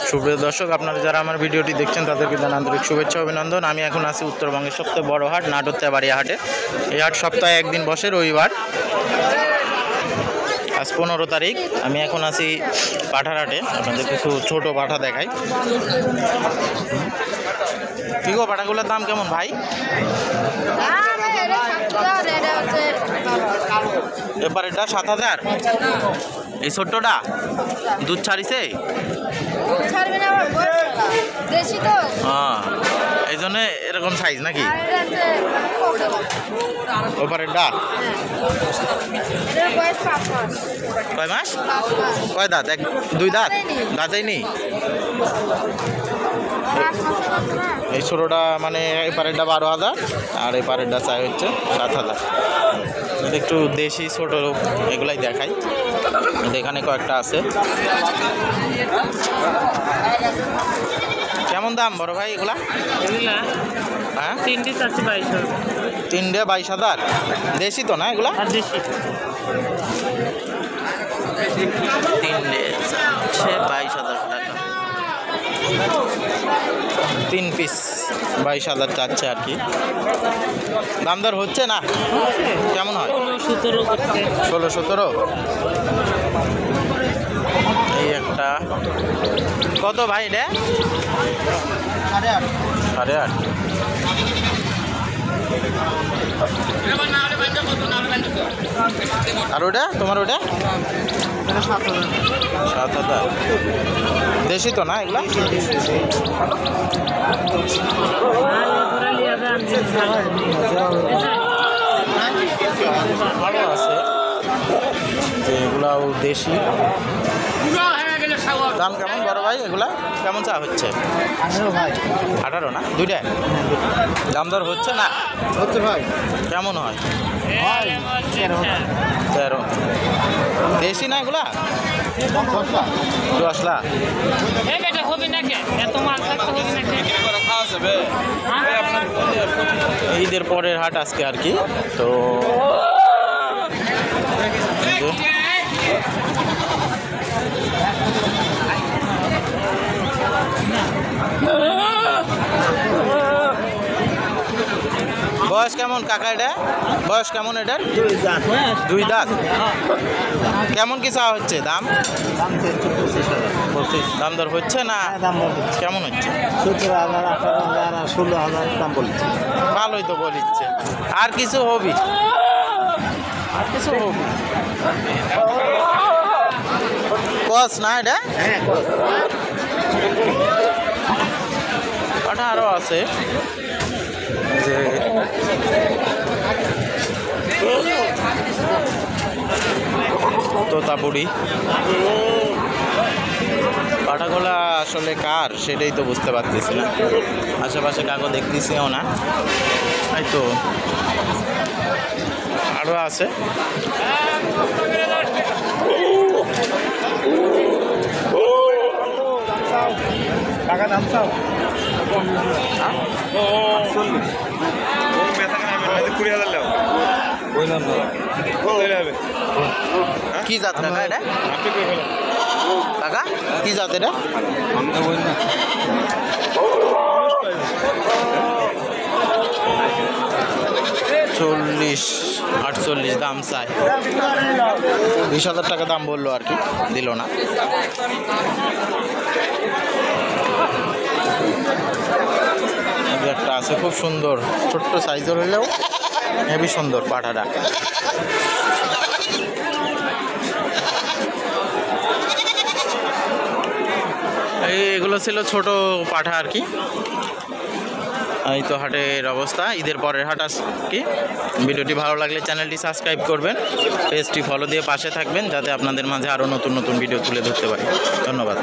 সুপ্রিয় দর্শক, আপনারা যারা আমার ভিডিওটি দেখছেন তাদেরকে জানাই আন্তরিক শুভেচ্ছা অভিনন্দন। আমি এখন আছি উত্তরবঙ্গের সবচেয়ে বড় হাট নাটোর তেবাড়িয়া হাটে। এই হাট সপ্তাহে একদিন বসে, রবিবার। আজ 15 তারিখ। আমি এখন আছি পাঠার হাটে। আপনাদের কিছু ছোট পাঠা দেখাই। কি গো, পাঠাগুলোর দাম কেমন ভাই? এবার এটা 7,000। এই ছোট্টটা দুধ ছাড়িছে? হ্যাঁ, এই জন্য এরকম সাইজ নাকি? ওপারেরটা কয় মাস? কয় দাঁত? দুই দাঁত? দাঁতেই নেই। এই ছোটোটা মানে এই পারেরটা 12,000 আর এই পারেরটা চাই হচ্ছে 7,000। একটু দেশি ছোট এগুলাই দেখাই। এখানে কয়েকটা আছে। কেমন দাম বড় ভাই এগুলা? হ্যাঁ, 3টে 22,000। 3টে 22,000। দেশি তো না এগুলা? দেশি। 3টে 22,000 টাকা। 3 পিস 22,000 চাচ্ছে আর কি। দাম দর হচ্ছে না? কেমন হয়? 16-17। এই একটা কত ভাই এটা? 8.5। আর ওটা তোমার? ওটা 7,000। দেশি তো না এগুলা? ভালো আছে যে এগুলাও দেশি। দাম কেমন বড় ভাই এগুলা? কেমন চা হচ্ছে? 18 না? দুইটা দাম দর হচ্ছে না? হচ্ছে ভাই। কেমন হয়? 13। দেশি না এগুলা? 10 লাখ। ঈদের পরের হাট আজকে আর কি। তো বয়স কেমন কাকা এটা? বয়স কেমন এটার? 2 দাঁত। কেমন কি চাওয়া হচ্ছে দাম? দাম দর হচ্ছে না? কেমন হচ্ছে? 17,000, 18,000 আর 16,000 দাম বলছে। ভালোই তো বলিচ্ছে। আর কিছু হবি? আর কিছু হবি? কস না এটা? হ্যাঁ, ওটা আরও আছে যে তোতাপুরি। পাঠাগুলা আসলে কার সেটাই তো বুঝতে পারতেছি না। আশেপাশে কাগো দেখতেছিও না। তাই তো আরও আছে। টাকা দাম চাও? কি জাত কাকা এটা? কাকা কি জাত এটা? 40-48 দাম চাই। 20,000 টাকা দাম বললো আর কি, দিল না। একটা আছে খুব সুন্দর, ছোট্ট সাইজের হলেও হেবি সুন্দর পাঠাটা। এগুলো ছিল ছোট পাঠা আর কি। এই তো হাটের অবস্থা। ঈদের পরের হাট কি। ভিডিওটি ভালো লাগলে চ্যানেলটি সাবস্ক্রাইব করবেন, পেজটি ফলো দিয়ে পাশে থাকবেন যাতে আপনাদের মাঝে আরও নতুন নতুন ভিডিও তুলে ধরতে পারি। ধন্যবাদ।